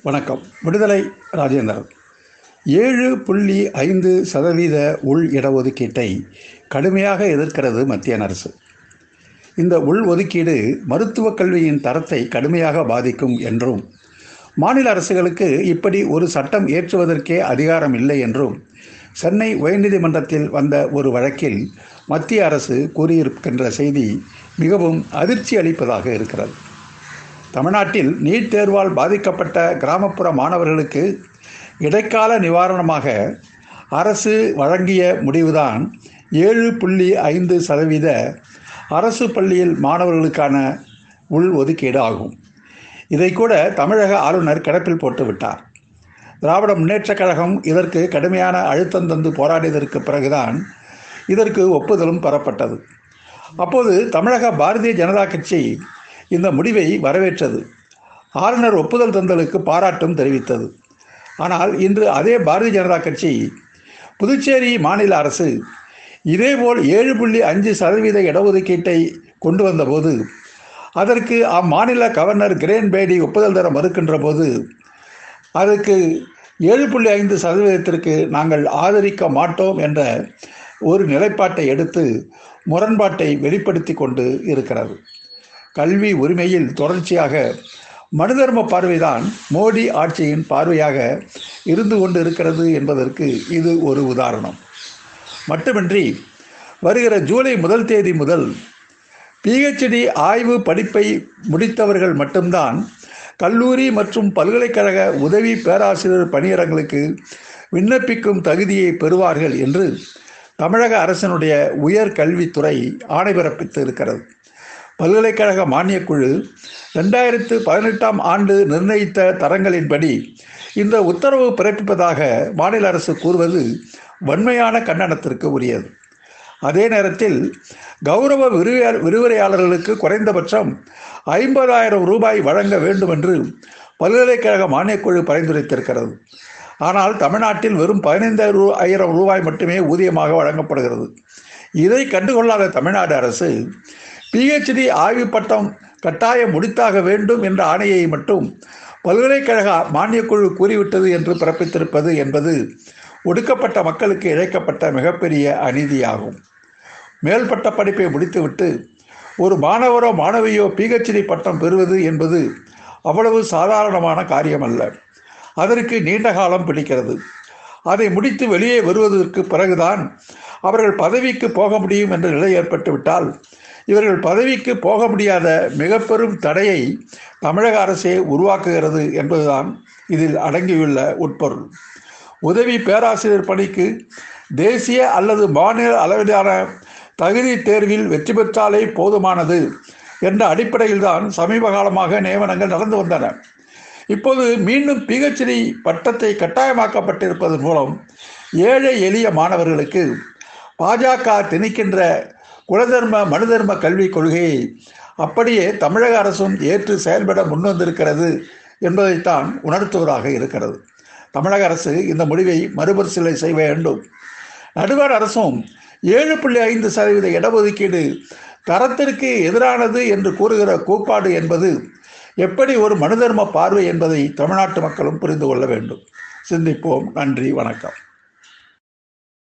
வணக்கம். விடுதலை ராஜேந்திரன். 7.5% உள் இடஒதுக்கீட்டை கடுமையாக எதிர்க்கிறது மத்திய அரசு. இந்த உள் ஒதுக்கீடு மருத்துவக் கல்வியின் தரத்தை கடுமையாக பாதிக்கும் என்றும், மாநில அரசுகளுக்கு இப்படி ஒரு சட்டம் இயற்றுவதற்கே அதிகாரம் இல்லை என்றும் சென்னை உயர்நீதிமன்றத்தில் வந்த ஒரு வழக்கில் மத்திய அரசு கூறியிருக்கின்ற செய்தி மிகவும் அதிர்ச்சி அளிப்பதாக இருக்கிறது. தமிழ்நாட்டில் நீட் தேர்வால் பாதிக்கப்பட்ட கிராமப்புற மாணவர்களுக்கு இடைக்கால நிவாரணமாக அரசு வழங்கிய முடிவுதான் 7.5% அரசு பள்ளியில் மாணவர்களுக்கான உள் ஒதுக்கீடு ஆகும். இதை கூட தமிழக ஆளுநர் கிடப்பில் போட்டுவிட்டார். திராவிட முன்னேற்றக் கழகம் இதற்கு கடுமையான அழுத்தம் தந்து போராடியதற்கு பிறகுதான் இதற்கு ஒப்புதலும் பெறப்பட்டது. அப்போது தமிழக பாரதிய ஜனதா கட்சி இந்த முடிவை வரவேற்றது. ஆளுநர் ஒப்புதல் தந்தலுக்கு பாராட்டும் தெரிவித்தது. ஆனால் இன்று அதே பாரதிய ஜனதா கட்சி புதுச்சேரி மாநில அரசு இதேபோல் 7.5% இடஒதுக்கீட்டை கொண்டு வந்தபோது அதற்கு அம்மாநில கவர்னர் கிரண் பேடி ஒப்புதல் தர மறுக்கின்ற போது அதற்கு 7.5%க்கு நாங்கள் ஆதரிக்க மாட்டோம் என்ற ஒரு நிலைப்பாட்டை எடுத்து முரண்பாட்டை வெளிப்படுத்தி கொண்டு இருக்கிறது. கல்வி உரிமையில் தொடர்ச்சியாக மனுதர்ம பார்வைதான் மோடி ஆட்சியின் பார்வையாக இருந்து கொண்டு இருக்கிறது என்பதற்கு இது ஒரு உதாரணம். மட்டுமின்றி வருகிற ஜூலை 1 தேதி முதல் PhD ஆய்வு படிப்பை முடித்தவர்கள் மட்டும்தான் கல்லூரி மற்றும் பல்கலைக்கழக உதவி பேராசிரியர் பணியிடங்களுக்கு விண்ணப்பிக்கும் தகுதியை பெறுவார்கள் என்று தமிழக அரசினுடைய உயர்கல்வித்துறை ஆணை பிறப்பித்து இருக்கிறது. பல்கலைக்கழக மானியக்குழு 2018ஆம் ஆண்டு நிர்ணயித்த தரங்களின்படி இந்த உத்தரவு பிறப்பிப்பதாக மாநில அரசு கூறுவது வன்மையான கண்டனத்திற்கு உரியது. அதே நேரத்தில் கௌரவ விரிவுரையாளர்களுக்கு குறைந்தபட்சம் 50,000 ரூபாய் வழங்க வேண்டும் என்று பல்கலைக்கழக மானியக்குழு பரிந்துரைத்திருக்கிறது. ஆனால் தமிழ்நாட்டில் வெறும் 15,000 ரூபாய் மட்டுமே ஊதியமாக வழங்கப்படுகிறது. இதை கண்டுகொள்ளாத தமிழ்நாடு அரசு PhD ஆய்வு பட்டம் கட்டாயம் முடித்தாக வேண்டும் என்ற ஆணையை மட்டும் பல்கலைக்கழக மானியக்குழு கூறிவிட்டது என்று பிறப்பித்திருப்பது என்பது ஒடுக்கப்பட்ட மக்களுக்கு இழைக்கப்பட்ட மிகப்பெரிய அநீதியாகும். மேல்பட்ட படிப்பை முடித்துவிட்டு ஒரு மாணவரோ மாணவியோ PhD பட்டம் பெறுவது என்பது அவ்வளவு சாதாரணமான காரியம் அல்ல. அதற்கு நீண்ட காலம் பிடிக்கிறது. அதை முடித்து வெளியே வருவதற்கு பிறகுதான் அவர்கள் பதவிக்கு போக முடியும் என்ற நிலை ஏற்பட்டுவிட்டால் இவர்கள் பதவிக்கு போக முடியாத மிக பெரும் தடையை தமிழக அரசே உருவாக்குகிறது என்பதுதான் இதில் அடங்கியுள்ள உட்பொருள். உதவி பேராசிரியர் பணிக்கு தேசிய அல்லது மாநில அளவிலான தகுதி தேர்வில் வெற்றி பெற்றாலே போதுமானது என்ற அடிப்படையில்தான் சமீப காலமாக நியமனங்கள் நடந்து வந்தன. இப்போது மீண்டும் PhD பட்டத்தை கட்டாயமாக்கப்பட்டிருப்பதன் மூலம் ஏழை எளிய மாணவர்களுக்கு பாஜக திணிக்கின்ற குலதர்ம மனுதர்ம கல்விக் கொள்கையை அப்படியே தமிழக அரசும் ஏற்று செயல்பட முன்வந்திருக்கிறது என்பதைத்தான் உணர்த்துவதாக இருக்கிறது. தமிழக அரசு இந்த முடிவை மறுபரிசீலனை செய்ய வேண்டும். நடுவர் அரசும் 7.5% இடஒதுக்கீடு தரத்திற்கு எதிரானது என்று கூறுகிற கோட்பாடு என்பது எப்படி ஒரு மனுதர்ம பார்வை என்பதை தமிழ்நாட்டு மக்களும் புரிந்து கொள்ள வேண்டும். சிந்திப்போம். நன்றி, வணக்கம்.